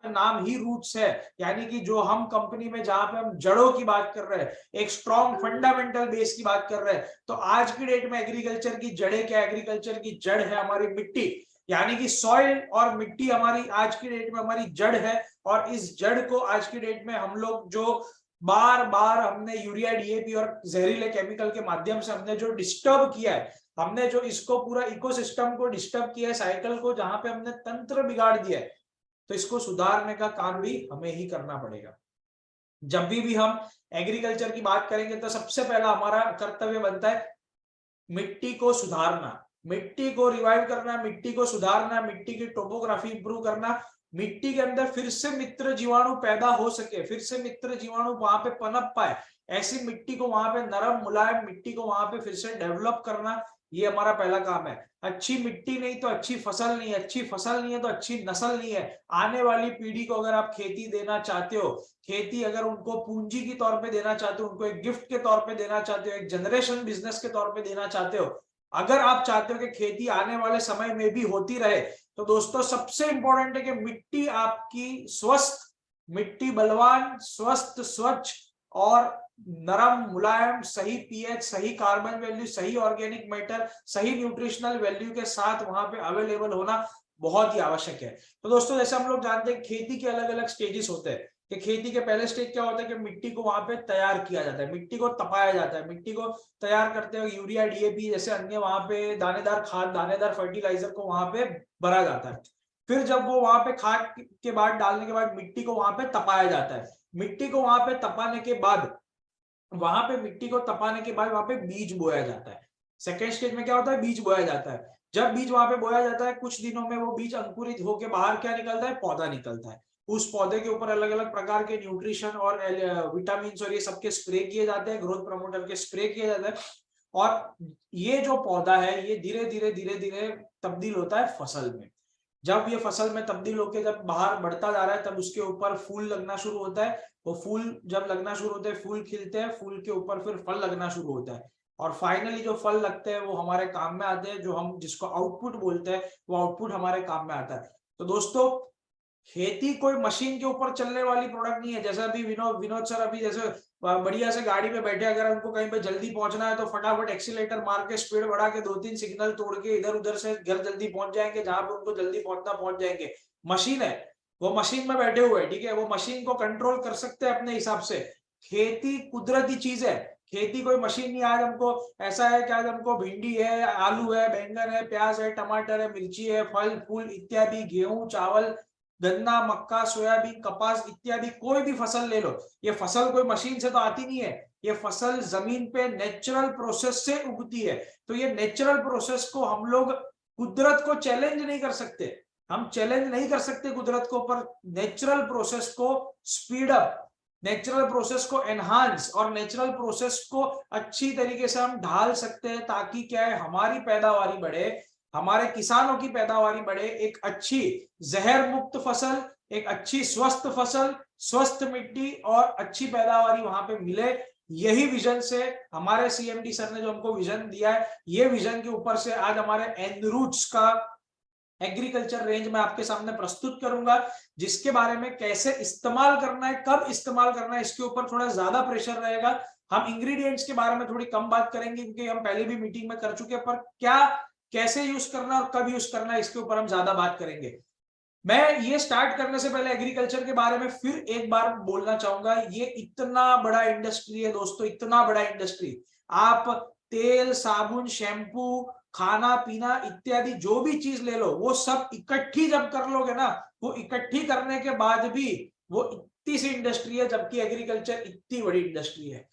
नाम ही रूट्स है, यानी कि जो हम कंपनी में जहां पे हम जड़ों की बात कर रहे हैं, एक स्ट्रॉन्ग फंडामेंटल बेस की बात कर रहे हैं, तो आज की डेट में एग्रीकल्चर की जड़ें क्या? एग्रीकल्चर की जड़ है हमारी मिट्टी, यानी कि सॉइल और मिट्टी हमारी आज की डेट में हमारी जड़ है। और इस जड़ को आज की डेट में हम लोग जो बार बार हमने यूरिया, डीएपी और जहरीले केमिकल के माध्यम से हमने जो डिस्टर्ब किया है, हमने जो इसको पूरा इकोसिस्टम को डिस्टर्ब किया है, साइकिल को, जहां पे हमने तंत्र बिगाड़ दिया है, तो इसको सुधारने का काम भी हमें ही करना पड़ेगा। जब भी हम एग्रीकल्चर की बात करेंगे तो सबसे पहला हमारा कर्तव्य बनता है मिट्टी को सुधारना, मिट्टी को रिवाइव करना, मिट्टी को सुधारना, मिट्टी की टोपोग्राफी इंप्रूव करना, मिट्टी के अंदर फिर से मित्र जीवाणु पैदा हो सके, फिर से मित्र जीवाणु वहां पे पनप पाए, ऐसी मिट्टी को वहां पे नरम मुलायम मिट्टी को वहां पे फिर से डेवलप करना, ये हमारा पहला काम है। अच्छी मिट्टी नहीं तो अच्छी फसल नहीं है, अच्छी फसल नहीं है तो अच्छी नस्ल नहीं है। आने वाली पीढ़ी को अगर आप खेती देना चाहते हो, खेती अगर उनको पूंजी के तौर पे देना चाहते हो, उनको एक गिफ्ट के तौर पे देना चाहते हो, एक जनरेशन बिजनेस के तौर पे देना चाहते हो, अगर आप चाहते हो कि खेती आने वाले समय में भी होती रहे, तो दोस्तों सबसे इंपॉर्टेंट है कि मिट्टी आपकी स्वस्थ, मिट्टी बलवान, स्वस्थ, स्वच्छ और नरम मुलायम, सही पीएच, सही कार्बन वैल्यू, सही ऑर्गेनिक मैटर, सही न्यूट्रिशनल वैल्यू के साथ वहां पे अवेलेबल होना बहुत ही आवश्यक है। तो दोस्तों जैसे हम लोग जानते हैं खेती के अलग अलग स्टेजेस होते हैं, कि खेती के पहले स्टेज क्या होता है कि मिट्टी को वहां पे तैयार किया जाता है, मिट्टी को तपाया जाता है, मिट्टी को तैयार करते हुए यूरिया, डीएपी जैसे अन्य वहां पे दानेदार खाद, दानेदार फर्टिलाइजर को वहां पे भरा जाता है। फिर जब वो वहां पे खाद के बाद डालने के बाद मिट्टी को वहां पे तपाया जाता है, मिट्टी को वहां पे तपाने के बाद, वहां पे मिट्टी को तपाने के बाद वहां पे बीज बोया जाता है। सेकेंड स्टेज में क्या होता है? बीज बोया जाता है। जब बीज वहां पे बोया जाता है, कुछ दिनों में वो बीज अंकुरित होकर बाहर क्या निकलता है? पौधा निकलता है। उस पौधे के ऊपर अलग अलग प्रकार के न्यूट्रिशन और विटामिन और ये सबके स्प्रे किए जाते हैं, ग्रोथ प्रमोटर के स्प्रे किए जाते हैं, और ये जो पौधा है ये धीरे धीरे धीरे धीरे तब्दील होता है फसल में। जब ये फसल में तब्दील होकर जब बाहर बढ़ता जा रहा है, तब उसके ऊपर फूल लगना शुरू होता है। वो फूल जब लगना शुरू होते हैं, फूल खिलते हैं, फूल के ऊपर फिर फल लगना शुरू होता है, और फाइनली जो फल लगते हैं वो हमारे काम में आते हैं, जो हम जिसको आउटपुट बोलते हैं, वो आउटपुट हमारे काम में आता है। तो दोस्तों खेती कोई मशीन के ऊपर चलने वाली प्रोडक्ट नहीं है। जैसा अभी विनोद सर अभी जैसे बढ़िया से गाड़ी में बैठे, अगर उनको कहीं पे जल्दी पहुंचना है तो फटाफट एक्सीलेटर मार के स्पीड बढ़ा के 2-3 सिग्नल तोड़ के इधर उधर से घर जल्दी पहुंच जाएंगे, जहां पे उनको जल्दी पहुंचना पहुंच जाएंगे। मशीन है, वो मशीन में बैठे हुए, ठीक है, वो मशीन को कंट्रोल कर सकते हैं अपने हिसाब से। खेती कुदरती चीज है, खेती कोई मशीन नहीं। आज हमको ऐसा है कि आज हमको भिंडी है, आलू है, बैंगन है, प्याज है, टमाटर है, मिर्ची है, फल फूल इत्यादि, गेहूं, चावल, गन्ना, मक्का, सोयाबीन, कपास इत्यादि कोई भी फसल ले लो, ये फसल कोई मशीन से तो आती नहीं है, ये फसल जमीन पे नेचुरल प्रोसेस से उगती है। तो ये नेचुरल प्रोसेस को हम लोग कुदरत को चैलेंज नहीं कर सकते, हम चैलेंज नहीं कर सकते कुदरत को, पर नेचुरल प्रोसेस को स्पीड अप, नेचुरल प्रोसेस को एनहांस और नेचुरल प्रोसेस को अच्छी तरीके से हम ढाल सकते हैं, ताकि क्या है, हमारी पैदावारी बढ़े, हमारे किसानों की पैदावारी बढ़े, एक अच्छी जहर मुक्त फसल, एक अच्छी स्वस्थ फसल, स्वस्थ मिट्टी और अच्छी पैदावारी वहां पे मिले। यही विजन से हमारे सीएमडी सर ने जो हमको विजन दिया है, ये विजन के ऊपर से आज हमारे एनरूट्स का एग्रीकल्चर रेंज में आपके सामने प्रस्तुत करूंगा, जिसके बारे में कैसे इस्तेमाल करना है, कब इस्तेमाल करना है, इसके ऊपर थोड़ा ज्यादा प्रेशर रहेगा। हम इंग्रेडिएंट्स के बारे में थोड़ी कम बात करेंगे, क्योंकि हम पहले भी मीटिंग में कर चुके हैं, पर क्या कैसे यूज करना और कब यूज करना है, इसके ऊपर हम ज्यादा बात करेंगे। मैं ये स्टार्ट करने से पहले एग्रीकल्चर के बारे में फिर एक बार बोलना चाहूंगा, ये इतना बड़ा इंडस्ट्री है दोस्तों, इतना बड़ा इंडस्ट्री। आप तेल, साबुन, शैम्पू, खाना पीना इत्यादि जो भी चीज ले लो, वो सब इकट्ठी जब कर लोगे ना, वो इकट्ठी करने के बाद भी वो इतनी सी इंडस्ट्री है, जबकि एग्रीकल्चर इतनी बड़ी इंडस्ट्री है,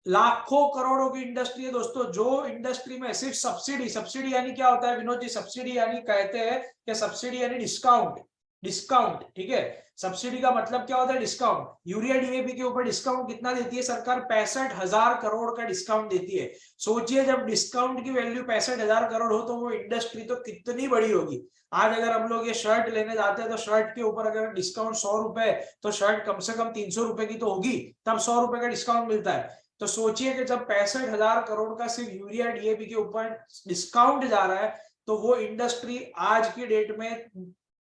लाखों करोड़ों की इंडस्ट्री है दोस्तों। जो इंडस्ट्री में सिर्फ सब्सिडी, सब्सिडी यानी क्या होता है विनोद जी? सब्सिडी यानी कहते हैं कि सब्सिडी यानी डिस्काउंट, डिस्काउंट, ठीक है। सब्सिडी का मतलब क्या होता है? डिस्काउंट। यूरिया, डीएपी के ऊपर डिस्काउंट कितना देती है सरकार? 65,000 करोड़ का डिस्काउंट देती है। सोचिए जब डिस्काउंट की वैल्यू 65,000 करोड़ हो, तो वो इंडस्ट्री तो कितनी बड़ी होगी। आज अगर हम लोग ये शर्ट लेने जाते हैं, तो शर्ट के ऊपर अगर डिस्काउंट 100 रुपए, तो शर्ट कम से कम 300 रुपए की तो होगी, तब 100 रुपए का डिस्काउंट मिलता है। तो सोचिए कि जब 65,000 करोड़ का सिर्फ यूरिया, डीएपी के ऊपर डिस्काउंट जा रहा है, तो वो इंडस्ट्री आज की डेट में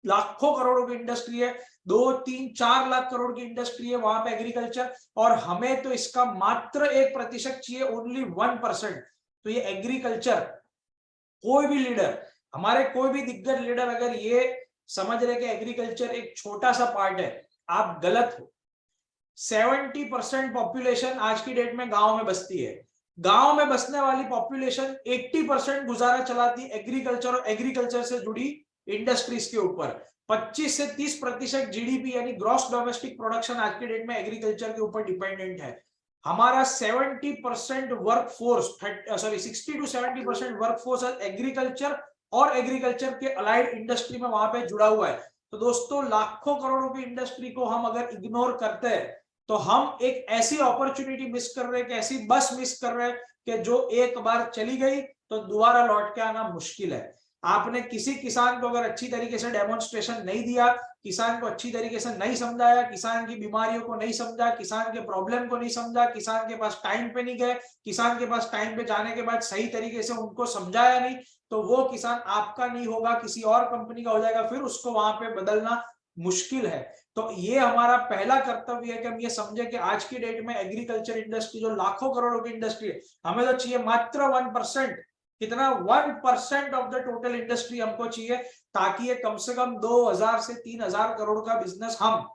लाखों करोड़ों की इंडस्ट्री है, 2-3-4 लाख करोड़ की इंडस्ट्री है वहां पे एग्रीकल्चर, और हमें तो इसका मात्र 1% चाहिए, ओनली 1%। तो ये एग्रीकल्चर, कोई भी लीडर, हमारे कोई भी दिग्गज लीडर अगर ये समझ रहे कि एग्रीकल्चर एक छोटा सा पार्ट है, आप गलत हो। 70% पॉपुलेशन आज की डेट में गांव में बसती है। गांव में बसने वाली पॉपुलेशन 80% गुजारा चलाती एग्रीकल्चर और एग्रीकल्चर से जुड़ी इंडस्ट्रीज के ऊपर। 25 से 30% जीडीपी यानी ग्रॉस डोमेस्टिक प्रोडक्शन आज की डेट में एग्रीकल्चर के ऊपर डिपेंडेंट है। हमारा 70% वर्कफोर्स, 60 to 70% वर्कफोर्स एग्रीकल्चर और एग्रीकल्चर के अलाइड इंडस्ट्री में वहां पे जुड़ा हुआ है। तो दोस्तों, लाखों करोड़ों की इंडस्ट्री को हम अगर इग्नोर करते हैं तो हम एक ऐसी अपॉर्चुनिटी मिस कर रहे हैं, ऐसी बस मिस कर रहे हैं कि जो एक बार चली गई तो दोबारा लौट के आना मुश्किल है। आपने किसी किसान को अगर अच्छी तरीके से डेमोन्स्ट्रेशन नहीं दिया, किसान को अच्छी तरीके से नहीं समझाया, किसान की बीमारियों को नहीं समझा, किसान के प्रॉब्लम को नहीं समझा, किसान के पास टाइम पे नहीं गए, किसान के पास टाइम पे जाने के बाद सही तरीके से उनको समझाया नहीं, तो वो किसान आपका नहीं होगा, किसी और कंपनी का हो जाएगा, फिर उसको वहां पे बदलना मुश्किल है। तो ये हमारा पहला कर्तव्य है कि हम ये समझे कि आज की डेट में एग्रीकल्चर इंडस्ट्री जो लाखों करोड़ों की इंडस्ट्री है, हमें तो चाहिए मात्र 1%। कितना? 1% ऑफ द टोटल इंडस्ट्री हमको चाहिए, ताकि ये कम से कम 2000 से 3000 करोड़ का बिजनेस, हम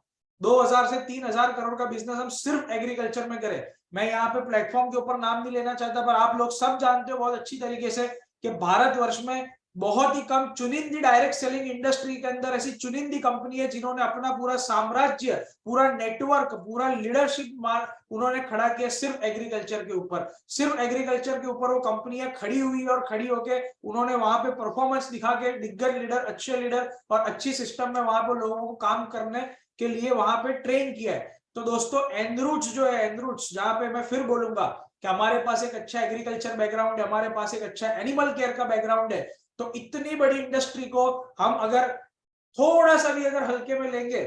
2000 से 3000 करोड़ का बिजनेस हम सिर्फ एग्रीकल्चर में करें। मैं यहाँ पे प्लेटफॉर्म के ऊपर नाम नहीं लेना चाहता, पर आप लोग सब जानते हो बहुत अच्छी तरीके से कि भारतवर्ष में बहुत ही कम चुनिंदी डायरेक्ट सेलिंग इंडस्ट्री के अंदर ऐसी चुनिंदी कंपनी है जिन्होंने अपना पूरा साम्राज्य, पूरा नेटवर्क, पूरा लीडरशिप उन्होंने खड़ा किया सिर्फ एग्रीकल्चर के ऊपर। सिर्फ एग्रीकल्चर के ऊपर वो कंपनियां खड़ी हुई और खड़ी होके उन्होंने वहां पे परफॉर्मेंस दिखा के दिग्गज लीडर, अच्छे लीडर और अच्छी सिस्टम में वहां पे लोगों को काम करने के लिए वहां पे ट्रेन किया है। तो दोस्तों, एनरूट्स जो है, एनरूट्स जहां पे मैं फिर बोलूंगा कि हमारे पास एक अच्छा एग्रीकल्चर बैकग्राउंड है, हमारे पास एक अच्छा एनिमल केयर का बैकग्राउंड है, तो इतनी बड़ी इंडस्ट्री को हम अगर थोड़ा सा भी अगर हल्के में लेंगे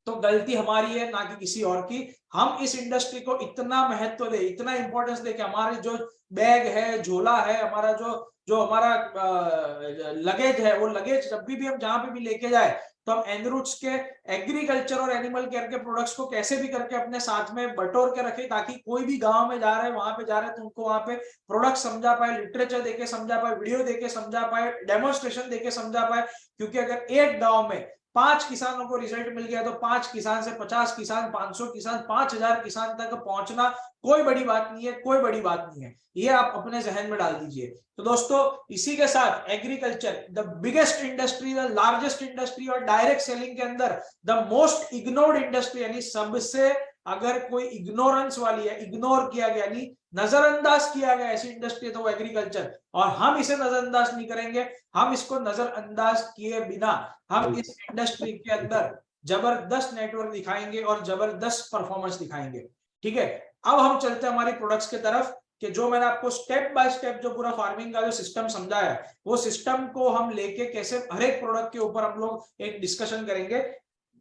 तो गलती हमारी है, ना कि किसी और की। हम इस इंडस्ट्री को इतना महत्व दे, इतना इंपॉर्टेंस दे कि हमारे जो बैग है, झोला है, हमारा जो जो हमारा लगेज है, वो लगेज जब भी हम जहां पे भी लेके जाए तो हम एनरूट्स के एग्रीकल्चर और एनिमल केयर के प्रोडक्ट्स को कैसे भी करके अपने साथ में बटोर के रखें, ताकि कोई भी गांव में जा रहे हैं, वहां पे जा रहे हैं तो उनको वहां पे प्रोडक्ट समझा पाए, लिटरेचर देके समझा पाए, वीडियो देके समझा पाए, डेमोन्स्ट्रेशन देके समझा पाए। क्योंकि अगर एक गांव में 5 किसानों को रिजल्ट मिल गया तो 5 किसान से 50 किसान, 500 किसान, 5000 किसान तक पहुंचना कोई बड़ी बात नहीं है, कोई बड़ी बात नहीं है। ये आप अपने जहन में डाल दीजिए। तो दोस्तों, इसी के साथ agriculture the biggest industry, the largest industry और डायरेक्ट सेलिंग के अंदर द मोस्ट इग्नोर्ड इंडस्ट्री, यानी सबसे अगर कोई इग्नोरेंस वाली है, इग्नोर किया गया, यानी नजरअंदाज किया गया ऐसी इंडस्ट्री तो वो एग्रीकल्चर, और हम इसे नजरअंदाज नहीं करेंगे। हम इसको नजरअंदाज किए बिना हम इस इंडस्ट्री के अंदर जबरदस्त नेटवर्क दिखाएंगे और जबरदस्त परफॉर्मेंस दिखाएंगे। ठीक है, अब हम चलते हैं हमारी प्रोडक्ट्स की तरफ, कि जो मैंने आपको स्टेप बाय स्टेप जो पूरा फार्मिंग का जो सिस्टम समझाया है, वो सिस्टम को हम लेके कैसे हर एक प्रोडक्ट के ऊपर हम लोग एक डिस्कशन करेंगे।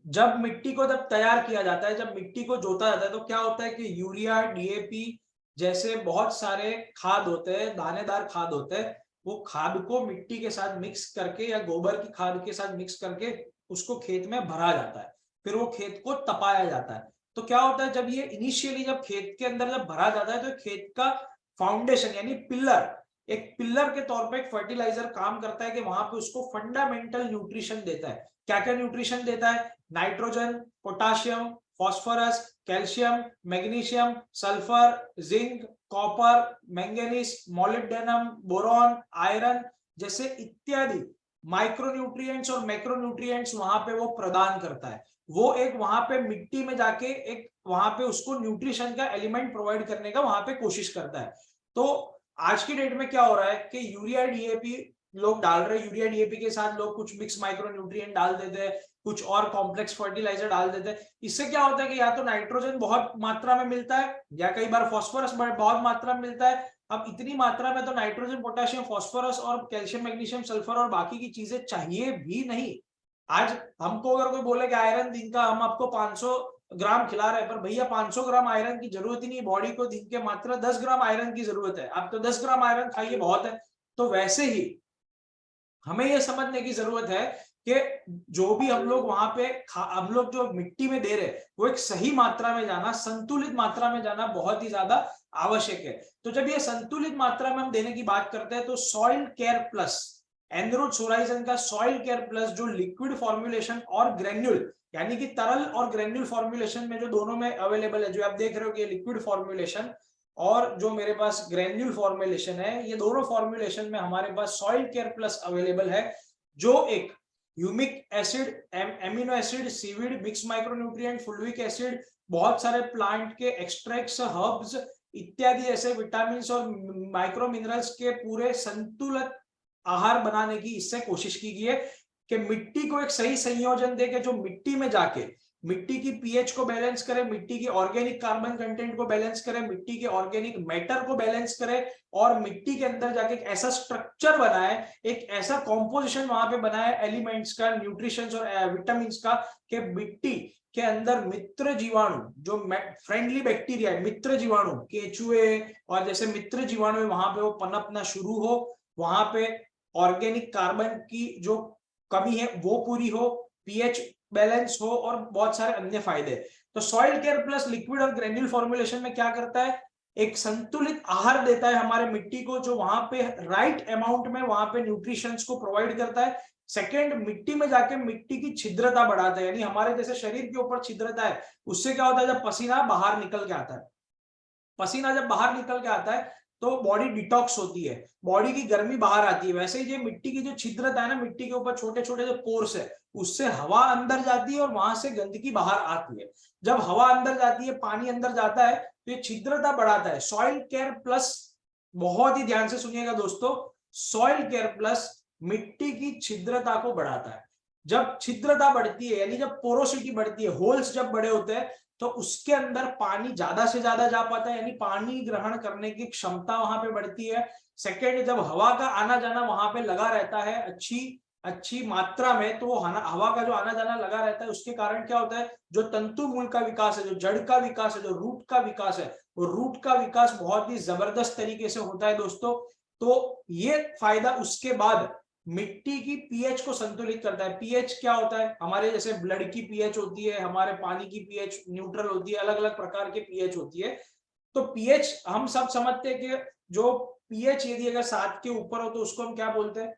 जब मिट्टी को जब तैयार किया जाता है, जब मिट्टी को जोता जाता है, तो क्या होता है कि यूरिया, डीएपी जैसे बहुत सारे खाद होते हैं, दानेदार खाद होते हैं, वो खाद को मिट्टी के साथ मिक्स करके या गोबर की खाद के साथ मिक्स करके उसको खेत में भरा जाता है, फिर वो खेत को तपाया जाता है। तो क्या होता है, जब ये इनिशियली जब खेत के अंदर जब भरा जाता है तो खेत का फाउंडेशन यानी पिलर, एक पिलर के तौर पे एक फर्टिलाइजर काम करता है कि वहां पे उसको फंडामेंटल न्यूट्रिशन देता है। क्या क्या न्यूट्रिशन देता है? Nitrogen, potassium, phosphorus, calcium, magnesium, sulphur, zinc, copper, manganese, molybdenum, boron, iron जैसे इत्यादि माइक्रोन्यूट्रिएंट्स और मैक्रोन्यूट्रिएंट्स वहां पे वो प्रदान करता है। वो एक वहां पे मिट्टी में जाके एक वहां पे उसको न्यूट्रिशन का एलिमेंट प्रोवाइड करने का वहां पे कोशिश करता है। तो आज की डेट में क्या हो रहा है कि यूरिया, डीएपी लोग डाल रहे हैं, यूरिया डीएपी के साथ लोग कुछ मिक्स माइक्रोन्यूट्रिएंट डाल देते हैं, कुछ और कॉम्प्लेक्स फर्टिलाइजर डाल देते हैं। इससे क्या होता है कि या तो नाइट्रोजन बहुत मात्रा में मिलता है या कई बार फास्फोरस बहुत मात्रा में मिलता है। अब इतनी मात्रा में तो नाइट्रोजन, पोटेशियम, फास्फोरस और कैल्शियम, मैग्नीशियम, सल्फर और बाकी की चीजें चाहिए भी नहीं। आज हमको अगर कोई बोले कि आयरन दिन का हम आपको 500 ग्राम खिला रहे हैं, पर भैया 500 ग्राम आयरन की जरूरत ही नहीं, बॉडी को दिन के मात्र 10 ग्राम आयरन की जरूरत है, आप तो 10 ग्राम आयरन खाइए बहुत है। तो वैसे ही हमें यह समझने की जरूरत है कि जो भी हम लोग वहां पे हम लोग जो मिट्टी में दे रहे हैं वो एक सही मात्रा में जाना, संतुलित मात्रा में जाना बहुत ही ज्यादा आवश्यक है। तो जब ये संतुलित मात्रा में हम देने की बात करते हैं तो सॉइल केयर प्लस, एनरूट्स होराइजन का सॉइल केयर प्लस जो लिक्विड फॉर्मुलेशन और ग्रेन्यूल यानी कि तरल और ग्रेन्यूल फॉर्मुलेशन में जो दोनों में अवेलेबल है, जो आप देख रहे हो कि लिक्विड फॉर्मुलेशन और जो मेरे पास ग्रेन्यूल फॉर्मुलेशन है, ये दोनों फॉर्मुलेशन में हमारे पास सॉइल केयर प्लस अवेलेबल है, जो एक humic acid, amino acid, seaweed, mix micronutrient, fulvic acid, बहुत सारे प्लांट के एक्सट्रैक्ट्स, हर्ब्स इत्यादि ऐसे विटामिन और माइक्रो मिनरल्स के पूरे संतुलित आहार बनाने की इससे कोशिश की गई है कि मिट्टी को एक सही संयोजन दे के जो मिट्टी में जाके मिट्टी की पीएच को बैलेंस करे, मिट्टी की ऑर्गेनिक कार्बन कंटेंट को बैलेंस करे, मिट्टी के ऑर्गेनिक मैटर को बैलेंस करे और मिट्टी के अंदर जाके एक ऐसा स्ट्रक्चर बनाए, एक ऐसा कॉम्पोजिशन वहां पे बनाए एलिमेंट्स का, न्यूट्रिशंस और विटामिन का, कि मिट्टी के अंदर मित्र जीवाणु जो फ्रेंडली बैक्टीरिया है, मित्र जीवाणु, केचुए और जैसे मित्र जीवाणु वहां पे वो पनपना शुरू हो, वहां पे ऑर्गेनिक कार्बन की जो कमी है वो पूरी हो, पीएच बैलेंस हो और बहुत सारे अन्य फायदे। तो सॉइल केयर प्लस लिक्विड और ग्रेन्यूल फॉर्मुलेशन में क्या करता है, एक संतुलित आहार देता है हमारे मिट्टी को, जो वहां पे राइट अमाउंट में वहां पे न्यूट्रिशंस को प्रोवाइड करता है। सेकेंड, मिट्टी में जाके मिट्टी की छिद्रता बढ़ाता है, यानी हमारे जैसे शरीर के ऊपर छिद्रता है, उससे क्या होता है, जब पसीना बाहर निकल के आता है, पसीना जब बाहर निकल के आता है तो बॉडी डिटॉक्स होती है, बॉडी की गर्मी बाहर आती है। वैसे ही जो मिट्टी की जो छिद्रता है ना, मिट्टी के ऊपर छोटे छोटे जो पोर्स है, उससे हवा अंदर जाती है और वहां से गंदगी बाहर आती है। जब हवा अंदर जाती है, पानी अंदर जाता है, तो ये छिद्रता बढ़ाता है। सॉइल केयर प्लस, बहुत ही ध्यान से सुनिएगा दोस्तों, सॉइल केयर प्लस मिट्टी की छिद्रता को बढ़ाता है। जब छिद्रता बढ़ती है यानी जब पोरोसिटी बढ़ती है, होल्स जब बड़े होते हैं, तो उसके अंदर पानी ज्यादा से ज्यादा जा पाता है, यानी पानी ग्रहण करने की क्षमता वहां पे बढ़ती है। सेकेंड, जब हवा का आना जाना वहां पे लगा रहता है अच्छी अच्छी मात्रा में, तो हवा का जो आना जाना लगा रहता है, उसके कारण क्या होता है, जो तंतु मूल का विकास है, जो जड़ का विकास है, जो रूट का विकास है, वो रूट का विकास बहुत ही जबरदस्त तरीके से होता है दोस्तों। तो ये फायदा, उसके बाद मिट्टी की पीएच को संतुलित करता है। पीएच क्या होता है, हमारे जैसे ब्लड की पीएच होती है, हमारे पानी की पीएच न्यूट्रल होती है, अलग अलग प्रकार की पीएच होती है। तो पीएच हम सब समझते हैं कि जो पीएच यदि अगर 7 के ऊपर हो तो उसको हम क्या बोलते हैं,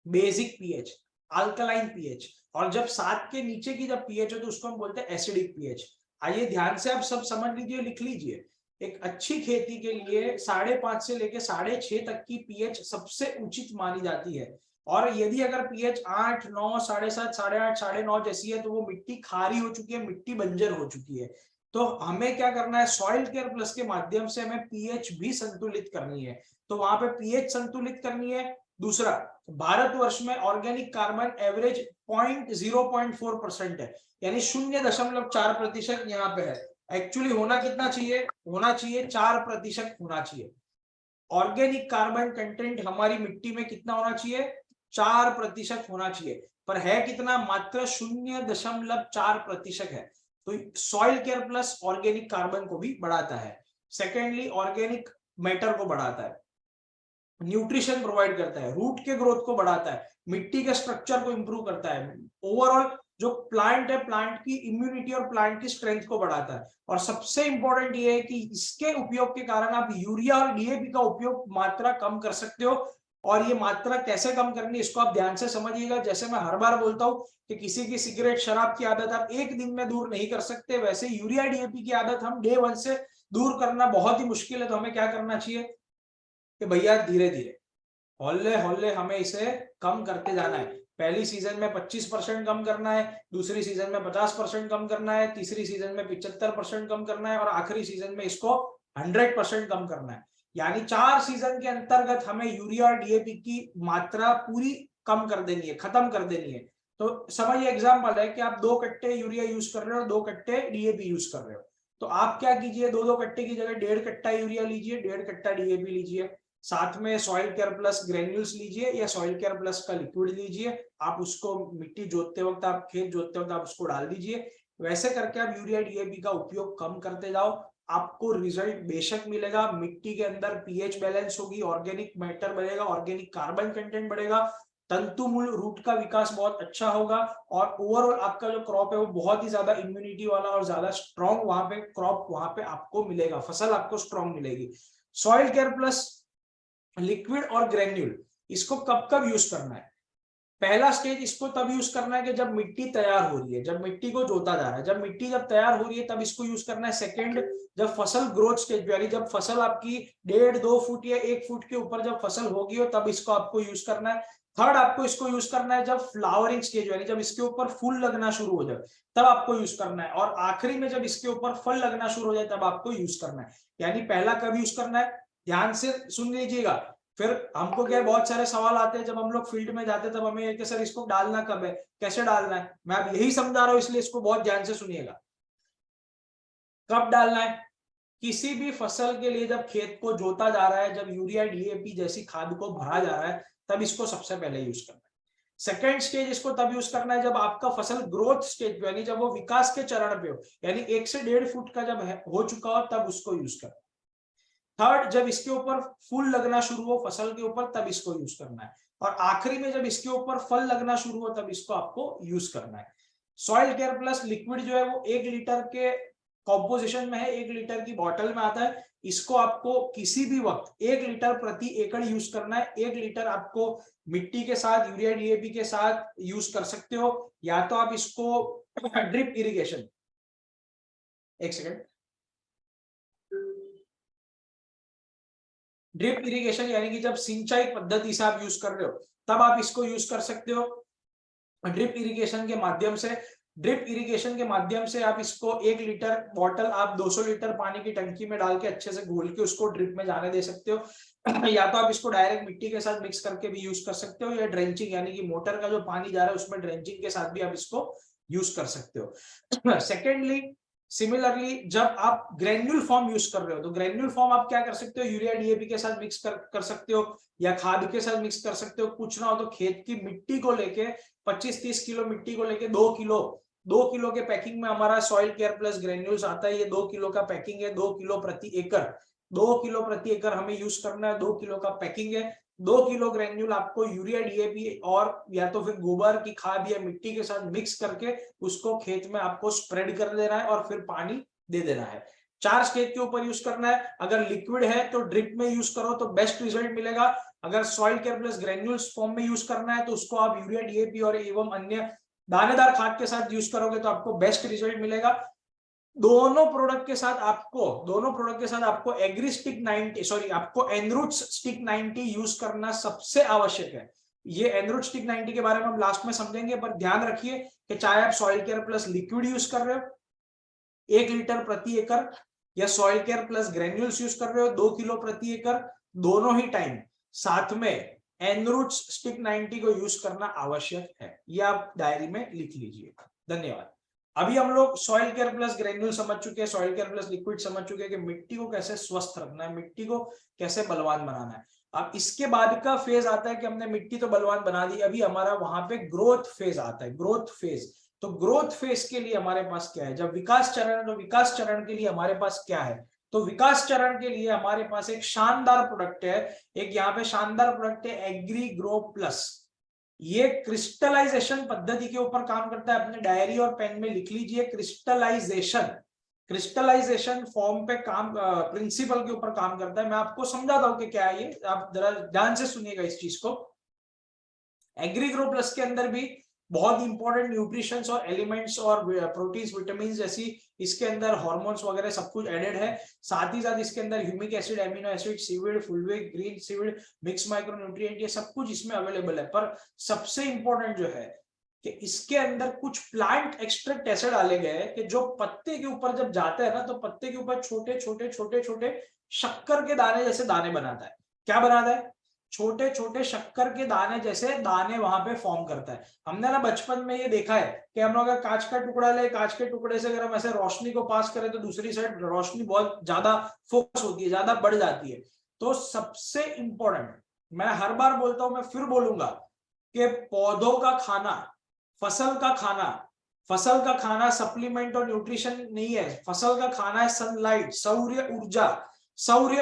बेसिक पीएच, अल्कलाइन पीएच, और जब 7 के नीचे की जब पीएच हो तो उसको हम बोलते हैं एसिडिक पीएच। आइए ध्यान से आप सब समझ लीजिए, लिख लीजिए। एक अच्छी खेती के लिए 5.5 से लेके 6.5 तक की पीएच सबसे उचित मानी जाती है। और यदि अगर पीएच 8, 9, 7.5, 8.5, 9.5 जैसी है तो वो मिट्टी खारी हो चुकी है, मिट्टी बंजर हो चुकी है। तो हमें क्या करना है, सॉइल केयर प्लस के माध्यम से हमें पीएच भी संतुलित करनी है। तो वहां पे पीएच संतुलित करनी है। दूसरा, भारतवर्ष में ऑर्गेनिक कार्बन एवरेज 0.4% है, यानी 0.4% यहाँ पे है। एक्चुअली होना कितना चाहिए, होना चाहिए 4% होना चाहिए। ऑर्गेनिक कार्बन कंटेंट हमारी मिट्टी में कितना होना चाहिए, 4% होना चाहिए, पर है कितना, मात्र 0.4% है। तो soil care plus organic carbon को भी बढ़ाता है। सेकेंडली, ऑर्गेनिक मैटर को बढ़ाता है, न्यूट्रिशन प्रोवाइड करता है, रूट के ग्रोथ को बढ़ाता है, मिट्टी के स्ट्रक्चर को इंप्रूव करता है, ओवरऑल जो प्लांट है, प्लांट की इम्यूनिटी और प्लांट की स्ट्रेंथ को बढ़ाता है। और सबसे इंपॉर्टेंट ये है कि इसके उपयोग के कारण आप यूरिया और डीएपी का उपयोग मात्रा कम कर सकते हो। और ये मात्रा कैसे कम करनी है इसको आप ध्यान से समझिएगा। जैसे मैं हर बार बोलता हूं कि किसी की सिगरेट शराब की आदत आप एक दिन में दूर नहीं कर सकते, वैसे यूरिया डीएपी की आदत हम डे 1 से दूर करना बहुत ही मुश्किल है। तो हमें क्या करना चाहिए कि भैया धीरे धीरे, हौले हौले हमें इसे कम करते जाना है। पहली सीजन में 25% कम करना है, दूसरी सीजन में 50% कम करना है, तीसरी सीजन में 75% कम करना है और आखिरी सीजन में इसको 100% कम करना है। यानी 4 सीजन के अंतर्गत हमें यूरिया और डीएपी की मात्रा पूरी कम कर देनी है, खत्म कर देनी है। तो समझिए एग्जाम्पल है कि आप 2 कट्टे यूरिया यूज कर रहे हो, 2 कट्टे डीएपी यूज कर रहे हो, तो आप क्या कीजिए, 2 कट्टे की जगह 1.5 कट्टा यूरिया लीजिए, 1.5 कट्टा डीएपी लीजिए, साथ में सॉइल केयर प्लस ग्रेन्यूल्स लीजिए या सॉइल केयर प्लस का लिक्विड लीजिए। आप उसको मिट्टी जोतते वक्त, आप खेत जोतते वक्त आप उसको डाल दीजिए। वैसे करके आप यूरिया डीएपी का उपयोग कम करते जाओ, आपको रिजल्ट बेशक मिलेगा। मिट्टी के अंदर पीएच बैलेंस होगी, ऑर्गेनिक मैटर बढ़ेगा, ऑर्गेनिक कार्बन कंटेंट बढ़ेगा, तंतुमूल रूट का विकास बहुत अच्छा होगा और ओवरऑल आपका जो क्रॉप है वो बहुत ही ज्यादा इम्यूनिटी वाला और ज्यादा स्ट्रॉन्ग वहां पे क्रॉप वहां पे आपको मिलेगा, फसल आपको स्ट्रॉन्ग मिलेगी। सॉइल केयर प्लस लिक्विड और ग्रेन्यूल, इसको कब कब यूज करना है? पहला स्टेज इसको तब यूज करना है कि जब मिट्टी तैयार हो रही है, जब मिट्टी को जोता जा रहा है, जब मिट्टी जब तैयार हो रही है तब इसको यूज करना है। सेकंड, जब फसल ग्रोथ स्टेज यानी जब फसल आपकी 1.5-2 फुट या 1 फुट के ऊपर जब फसल होगी हो तब इसको आपको यूज करना है। थर्ड, आपको इसको यूज करना है जब फ्लावरिंग स्टेज यानी जब इसके ऊपर फूल लगना शुरू हो जाए तब आपको यूज करना है। और आखिरी में जब इसके ऊपर फल लगना शुरू हो जाए तब आपको यूज करना है। यानी पहला कब यूज करना है, ध्यान से सुन लीजिएगा। फिर हमको क्या बहुत सारे सवाल आते हैं जब हम लोग फील्ड में जाते हैं तब हमें कि सर इसको डालना कब है, कैसे डालना है। मैं अब यही समझा रहा हूं इसलिए इसको बहुत ध्यान से सुनिएगा। कब डालना है, किसी भी फसल के लिए जब खेत को जोता जा रहा है, जब यूरिया डीएपी जैसी खाद को भरा जा रहा है तब इसको सबसे पहले यूज करना है। सेकेंड स्टेज इसको तब यूज करना है जब आपका फसल ग्रोथ स्टेज पे यानी जब वो विकास के चरण पे हो, यानी 1 से 1.5 फुट का जब हो चुका हो तब उसको यूज करना है। थर्ड, जब इसके ऊपर फूल लगना शुरू हो फसल के ऊपर तब इसको यूज करना है। और आखिरी में जब इसके ऊपर फल लगना शुरू हो तब इसको आपको यूज करना है। सॉइल केयर प्लस लिक्विड जो है वो 1 लीटर के कॉम्पोजिशन में है, 1 लीटर की बॉटल में आता है। इसको आपको किसी भी वक्त 1 लीटर प्रति एकड़ यूज करना है। 1 लीटर आपको मिट्टी के साथ यूरिया डीएपी के साथ यूज कर सकते हो, या तो आप इसको ड्रिप इरिगेशन, एक सेकेंड, ड्रिप इरिगेशन यानी कि जब सिंचाई पद्धति से आप यूज कर रहे हो तब आप इसको यूज कर सकते हो। ड्रिप इरिगेशन के माध्यम से, ड्रिप इरिगेशन के माध्यम से आप इसको 1 लीटर बॉटल आप 200 लीटर पानी की टंकी में डाल के अच्छे से घोल के उसको ड्रिप में जाने दे सकते हो। या तो आप इसको डायरेक्ट मिट्टी के साथ मिक्स करके भी यूज कर सकते हो, या ड्रेंचिंग यानी कि मोटर का जो पानी जा रहा है उसमें ड्रेंचिंग के साथ भी आप इसको यूज कर सकते हो। सेकेंडली, सिमिलरली जब आप ग्रेन्यूल फॉर्म यूज कर रहे हो तो ग्रेन्यूल फॉर्म आप क्या कर सकते हो, यूरिया डीएपी के साथ मिक्स कर सकते हो या खाद के साथ मिक्स कर सकते हो। कुछ ना हो तो खेत की मिट्टी को लेके 25-30 किलो मिट्टी को लेके 2 किलो के पैकिंग में हमारा सॉइल केयर प्लस ग्रेन्यूल्स आता है। ये 2 किलो का पैकिंग है, 2 किलो प्रति एकड़, 2 किलो प्रति एकड़ हमें यूज करना है। 2 किलो का पैकिंग है, 2 किलो ग्रेन्यूल आपको यूरिया डीएपी और या तो फिर गोबर की खाद या मिट्टी के साथ मिक्स करके उसको खेत में आपको स्प्रेड कर देना है और फिर पानी दे देना है। 4 स्टेज के ऊपर यूज करना है। अगर लिक्विड है तो ड्रिप में यूज करो तो बेस्ट रिजल्ट मिलेगा। अगर soil care plus granules form में यूज करना है तो उसको आप यूरिया डीएपी और एवं अन्य दानेदार खाद के साथ यूज करोगे तो आपको बेस्ट रिजल्ट मिलेगा। दोनों प्रोडक्ट के साथ आपको एग्रीस्टिक 90 सॉरी आपको एनरूट्स स्टिक 90 यूज करना सबसे आवश्यक है। ये एनरूट स्टिक 90 के बारे में हम लास्ट में समझेंगे, पर ध्यान रखिए कि चाहे आप soil care plus liquid use कर रहे हो 1 लीटर प्रति एकड़ या soil care plus granules use कर रहे हो 2 किलो प्रति एकड़, दोनों ही टाइम साथ में एनरूट्स स्टिक 90 को यूज करना आवश्यक है। ये आप डायरी में लिख लीजिए। धन्यवाद। अभी हम लोग सॉइल केयर प्लस ग्रेन्यूल समझ चुके हैं, सॉइल केयर प्लस लिक्विड समझ चुके हैं कि मिट्टी को कैसे स्वस्थ रखना है, मिट्टी को कैसे बलवान बनाना है। अब इसके बाद का फेज आता है कि हमने मिट्टी तो बलवान बना दी, अभी हमारा वहां पे ग्रोथ फेज आता है। ग्रोथ फेज, तो ग्रोथ फेज के लिए हमारे पास क्या है, जब विकास चरण, तो विकास चरण के लिए हमारे पास क्या है, तो विकास चरण के लिए हमारे पास एक शानदार प्रोडक्ट है, एक यहाँ पे शानदार प्रोडक्ट है एग्री ग्रो प्लस। ये क्रिस्टलाइजेशन पद्धति के ऊपर काम करता है। अपने डायरी और पेन में लिख लीजिए क्रिस्टलाइजेशन फॉर्म पे काम, प्रिंसिपल के ऊपर काम करता है। मैं आपको समझाता हूं कि क्या है ये, आप जरा ध्यान से सुनिएगा इस चीज को। एग्री ग्रो प्लस के अंदर भी बहुत इंपॉर्टेंट न्यूट्रिशंस और एलिमेंट्स और प्रोटीन्स, विटामिन जैसी इसके अंदर हार्मोन्स वगैरह सब कुछ एडेड है। साथ ही साथ इसके अंदर humic acid, amino acid, seaweed, फुलविक, green seaweed, mix micronutrient, ये सब कुछ इसमें अवेलेबल है। पर सबसे इंपॉर्टेंट जो है कि इसके अंदर कुछ प्लांट एक्सट्रैक्ट ऐसे डाले गए हैं कि जो पत्ते के ऊपर जब जाते हैं ना तो पत्ते के ऊपर छोटे छोटे छोटे छोटे शक्कर के दाने जैसे दाने बनाता है। क्या बनाता है, छोटे छोटे शक्कर के दाने जैसे दाने वहां पे फॉर्म करता है। हमने ना बचपन में ये देखा है कि हम लोग अगर कांच का टुकड़ा ले, कांच के टुकड़े से अगर हम ऐसे रोशनी को पास करें तो दूसरी साइड रोशनी बहुत ज्यादा फोकस होती है, ज्यादा बढ़ जाती है। तो सबसे इंपॉर्टेंट, मैं हर बार बोलता हूं, मैं फिर बोलूंगा कि पौधों का खाना, फसल का खाना सप्लीमेंट और न्यूट्रिशन नहीं है। फसल का खाना है सनलाइट, सौर्य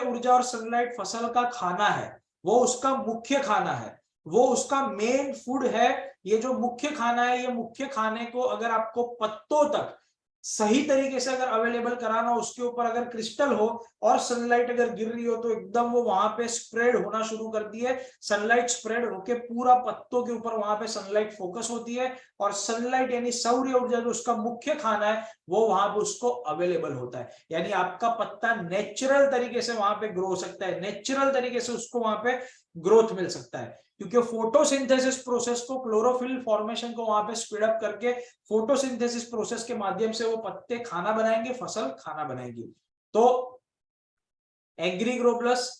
ऊर्जा और सनलाइट फसल का खाना है, वो उसका मुख्य खाना है। वो उसका मेन फूड है। ये जो मुख्य खाना है, ये मुख्य खाने को अगर आपको पत्तों तक सही तरीके से अगर अवेलेबल कराना हो, उसके ऊपर अगर क्रिस्टल हो और सनलाइट अगर गिर रही हो, तो एकदम वो वहां पे स्प्रेड होना शुरू करती है। सनलाइट स्प्रेड होके पूरा पत्तों के ऊपर वहां पे सनलाइट फोकस होती है, और सनलाइट यानी सौर्य ऊर्जा जो उसका मुख्य खाना है, वो वहां पे उसको अवेलेबल होता है। यानी आपका पत्ता नेचुरल तरीके से वहां पे ग्रो हो सकता है, नेचुरल तरीके से उसको वहां पे ग्रोथ मिल सकता है, क्योंकि फोटोसिंथेसिस प्रोसेस को, क्लोरोफिल फॉर्मेशन को वहां पे स्पीड अप करके फोटोसिंथेसिस प्रोसेस के माध्यम से वो पत्ते खाना बनाएंगे, फसल खाना बनाएंगी। तो एग्रीग्रो प्लस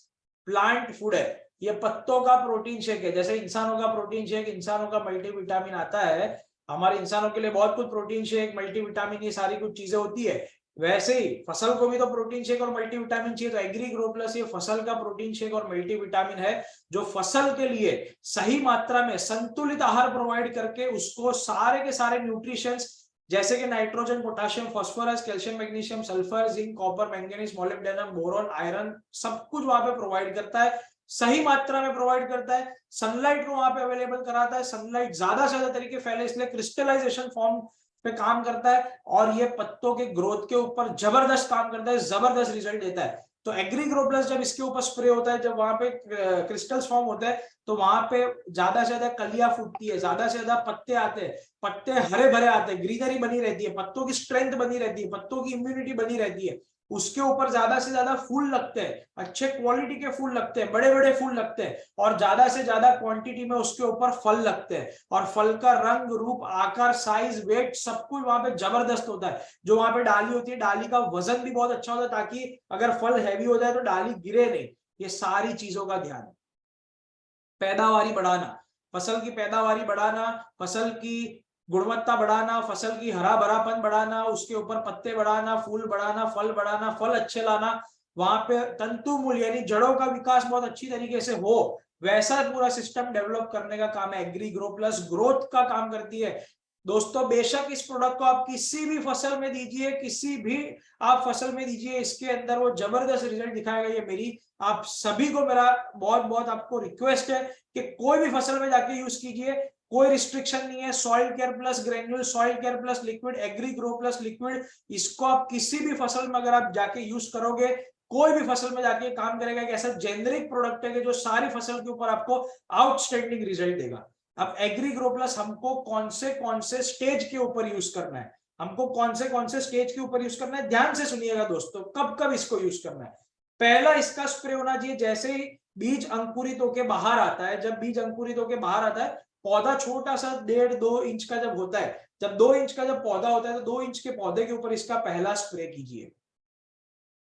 प्लांट फूड है, ये पत्तों का प्रोटीन शेक है। जैसे इंसानों का प्रोटीन शेक, इंसानों का मल्टीविटामिन आता है, हमारे इंसानों के लिए बहुत कुछ प्रोटीन शेक, मल्टीविटामिन, ये सारी कुछ चीजें होती है, वैसे ही फसल को भी तो प्रोटीन शेक और मल्टीविटामिन चाहिए। तो एग्रीग्रो प्लस ये फसल का प्रोटीन शेक और मल्टीविटामिन है, जो फसल के लिए सही मात्रा में संतुलित आहार प्रोवाइड करके उसको सारे के सारे न्यूट्रिशंस, जैसे कि nitrogen, potassium, phosphorus, calcium, magnesium, sulphur, zinc, copper, manganese, molybdenum, boron, iron, सब कुछ वहां पे प्रोवाइड करता है, सही मात्रा में प्रोवाइड करता है। सनलाइट को वहां पे अवेलेबल कराता है, सनलाइट ज्यादा से ज्यादा तरीके फैले, इसलिए क्रिस्टलाइजेशन फॉर्म पे काम करता है, और ये पत्तों के ग्रोथ के ऊपर जबरदस्त काम करता है, जबरदस्त रिजल्ट देता है। तो एग्रीग्रो प्लस जब इसके ऊपर स्प्रे होता है, जब वहां पे क्रिस्टल्स फॉर्म होता है, तो वहां पे ज्यादा से ज्यादा कलियां फूटती है, ज्यादा से ज्यादा पत्ते आते हैं, पत्ते हरे भरे आते हैं, ग्रीनरी बनी रहती है, पत्तों की स्ट्रेंथ बनी रहती है, पत्तों की इम्यूनिटी बनी रहती है, उसके ऊपर ज्यादा से ज्यादा फूल लगते हैं, अच्छे क्वालिटी के फूल लगते हैं, बड़े बड़े फूल लगते हैं, और ज्यादा से ज्यादा क्वांटिटी में उसके ऊपर फल लगते हैं, और फल का रंग, रूप, आकार, साइज, वेट, सब कुछ वहां पे जबरदस्त होता है। जो वहां पे डाली होती है, डाली का वजन भी बहुत अच्छा होता है, ताकि अगर फल हैवी हो जाए तो डाली गिरे नहीं। ये सारी चीजों का ध्यान। पैदावारी बढ़ाना, फसल की पैदावारी बढ़ाना, फसल की गुणवत्ता बढ़ाना, फसल की हरा भरापन बढ़ाना, उसके ऊपर पत्ते बढ़ाना, फूल बढ़ाना, फल अच्छे लाना, वहां पे तंतु मूल यानी जड़ों का विकास बहुत अच्छी तरीके से हो, वैसा पूरा सिस्टम डेवलप करने का काम है एग्री ग्रो प्लस। ग्रोथ का काम करती है दोस्तों। बेशक इस प्रोडक्ट को आप किसी भी फसल में दीजिए, किसी भी आप फसल में दीजिए, इसके अंदर वो जबरदस्त रिजल्ट दिखाएगा। ये मेरी आप सभी को मेरा बहुत बहुत आपको रिक्वेस्ट है कि कोई भी फसल में जाके यूज कीजिए, कोई रिस्ट्रिक्शन नहीं है। Soil care plus granule, soil care plus liquid, agri grow plus liquid, इसको आप किसी भी फसल में अगर आप जाके यूज करोगे, कोई भी फसल में जाके काम करेगा। एक ऐसा जेनरिक प्रोडक्ट है कि जो सारी फसल के ऊपर आपको आउटस्टैंडिंग रिजल्ट देगा। अब एग्री ग्रो प्लस हमको कौन से स्टेज के ऊपर यूज करना है, हमको कौन से स्टेज के ऊपर यूज करना है, ध्यान से सुनिएगा दोस्तों, कब कब इसको यूज करना है। पहला इसका स्प्रे होना चाहिए जैसे ही बीज अंकुरित होके बाहर आता है। जब बीज अंकुरित होके बाहर आता है, पौधा छोटा सा 1.5-2 इंच का जब होता है, जब 2 इंच का जब पौधा होता है, तो 2 इंच के पौधे के ऊपर इसका पहला स्प्रे कीजिए।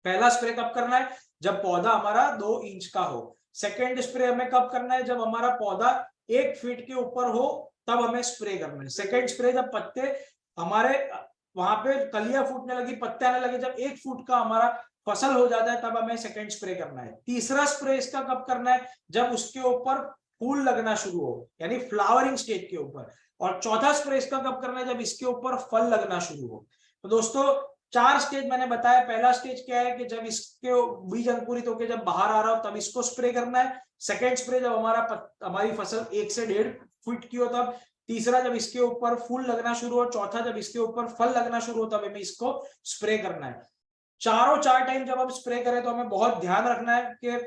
पहला स्प्रे कब करना है? जब पौधा हमारा 2 इंच का हो। सेकेंड स्प्रे हमें कब करना है? जब हमारा पौधा 1 फीट के ऊपर हो, तब हमें स्प्रे करना है। सेकेंड स्प्रे जब पत्ते हमारे वहां पे कलियां फूटने लगी, पत्ते आने लगे, जब 1 फुट का हमारा फसल हो जाता है, तब हमें सेकेंड स्प्रे करना है। तीसरा स्प्रे इसका कब करना है? जब उसके ऊपर फूल लगना शुरू हो, यानी फ्लावरिंग स्टेज के ऊपर। और चौथा स्प्रे इसका कब करना है? जब इसके ऊपर फल लगना शुरू हो। तो दोस्तों 4 स्टेज मैंने बताया। पहला स्टेज क्या है कि जब इसके बीज अंकुरित होकर जब बाहर आ रहा हो, तब इसको स्प्रे करना है। सेकेंड स्प्रे जब हमारी फसल 1 से 1.5 फीट की हो, तब। तीसरा जब इसके ऊपर फूल लगना शुरू हो। चौथा जब इसके ऊपर फल लगना शुरू हो, तब हमें इसको स्प्रे करना है। चारों 4 टाइम जब हम स्प्रे करें, तो हमें बहुत ध्यान रखना है कि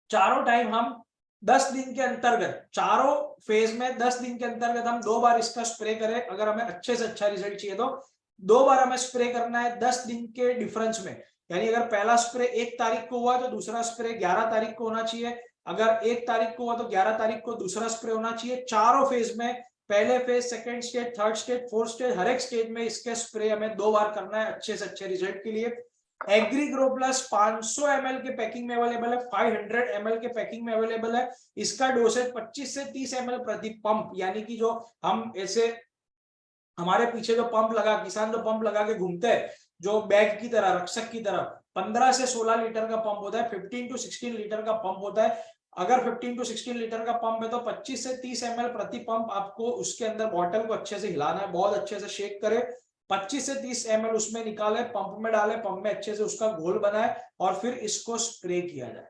चारों टाइम हम 10 दिन के अंतर्गत, चारों फेज में 10 दिन के अंतर्गत हम 2 बार इसका स्प्रे करें। अगर हमें अच्छे से अच्छा रिजल्ट चाहिए, तो 2 बार हमें स्प्रे करना है 10 दिन के डिफरेंस में। यानी अगर पहला स्प्रे 1 तारीख को हुआ, तो दूसरा स्प्रे 11 तारीख को होना चाहिए। अगर 1 तारीख को हुआ, तो 11 तारीख को दूसरा स्प्रे होना चाहिए। चारों फेज में, पहले phase, second stage, third stage, fourth stage, हर एक स्टेज में इसके स्प्रे हमें 2 बार करना है अच्छे से अच्छे रिजल्ट के लिए। एग्री ग्रो प्लस 500 ml के पैकिंग में अवेलेबल है, 500 ml के पैकिंग में अवेलेबल है। इसका डोसेज 25 से 30 ml प्रति पंप, यानी कि जो हम ऐसे हमारे पीछे जो पंप लगा, किसान जो पंप लगा के घूमते हैं, जो बैग की तरह, रक्षक की तरह, 15 से 16 लीटर का पंप होता है, 15 to 16 लीटर का पंप होता है। अगर 15 to 16 लीटर का पंप है, तो 25 से 30 ml प्रति पंप आपको उसके अंदर बॉटल को अच्छे से हिलाना है, बहुत अच्छे से शेक करे, 25 से 30 ml उसमें निकाले, पंप में डाले, पंप में अच्छे से उसका घोल बनाए, और फिर इसको स्प्रे किया जाए।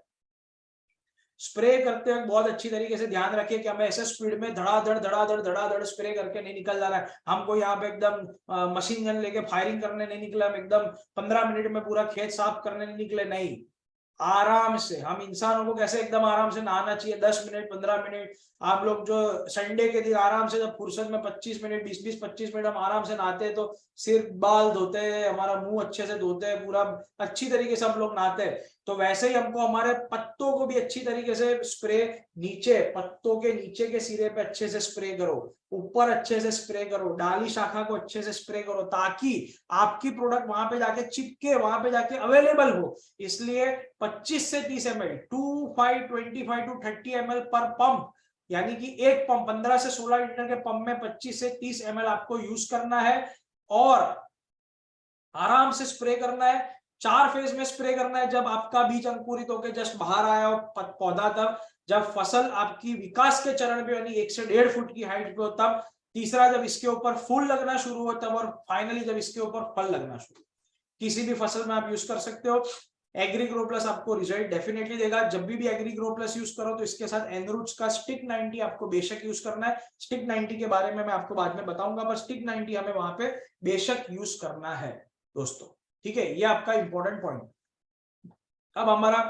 स्प्रे करते वक्त बहुत अच्छी तरीके से ध्यान रखिए कि हमें ऐसे स्पीड में धड़ाधड़ स्प्रे करके नहीं निकल जा रहा है। हमको यहाँ पे एकदम मशीन गन लेके फायरिंग करने नहीं निकला, हम एकदम 15 मिनट में पूरा खेत साफ करने नहीं निकले, नहीं। आराम से, हम इंसानों को कैसे एकदम आराम से नहाना चाहिए, 10 मिनट 15 मिनट। आप लोग जो संडे के दिन आराम से जब फुर्सत में 25 मिनट 20-20 25 मिनट हम आराम से नहाते हैं, तो सिर बाल धोते हैं, हमारा मुंह अच्छे से धोते हैं, पूरा अच्छी तरीके से हम लोग नहाते हैं। तो वैसे ही हमको हमारे पत्तों को भी अच्छी तरीके से स्प्रे, नीचे पत्तों के नीचे के सिरे पे अच्छे से स्प्रे करो, ऊपर अच्छे से स्प्रे करो, डाली शाखा को अच्छे से स्प्रे करो, ताकि आपकी प्रोडक्ट वहां पे जाके चिपके, वहां पे जाके अवेलेबल हो। इसलिए 25 से 30 ml, 25 to 30 ml पर पंप, यानी कि एक पंप 15 से 16 लीटर के पंप में 25 से 30 ml आपको यूज करना है और आराम से स्प्रे करना है। 4 फेज में स्प्रे करना है, जब आपका बीज अंकुरित होकर जस्ट बाहर आया हो पौधा, तब जब फसल आपकी विकास के चरण पे यानी 1 से 1.5 फुट की हाइट पे हो तब, तीसरा जब इसके ऊपर फूल लगना शुरू हो तब, और फाइनली जब इसके ऊपर फल लगना शुरू। किसी भी फसल में आप यूज कर सकते हो। एग्रीग्रो प्लस आपको रिजल्ट डेफिनेटली देगा। जब भी एग्रीग्रो प्लस यूज करो तो इसके साथ एनरूट्स का स्टिक 90 आपको बेशक यूज करना है। स्टिक 90 के बारे में मैं आपको बाद में बताऊंगा, पर स्टिक 90 हमें वहां पे बेशक यूज करना है दोस्तों, ठीक है। ये आपका इंपॉर्टेंट पॉइंट। अब हमारा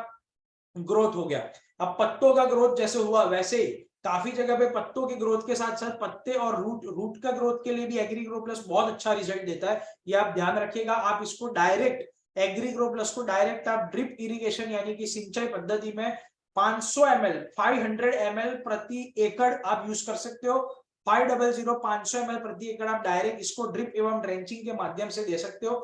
ग्रोथ हो गया। अब पत्तों का ग्रोथ जैसे हुआ वैसे ही काफी जगह पे पत्तों के ग्रोथ के साथ साथ पत्ते और रूट का ग्रोथ के लिए भी एग्रीग्रो प्लस बहुत अच्छा रिजल्ट देता है। ये आप ध्यान रखिएगा। आप इसको डायरेक्ट एग्रीग्रो प्लस को डायरेक्ट आप ड्रिप इरिगेशन यानी कि सिंचाई पद्धति में 500 ml 500 ml प्रति एकड़ आप यूज कर सकते हो। 500 ml प्रति एकड़ आप डायरेक्ट इसको ड्रिप एवं ड्रेंचिंग के माध्यम से दे सकते हो।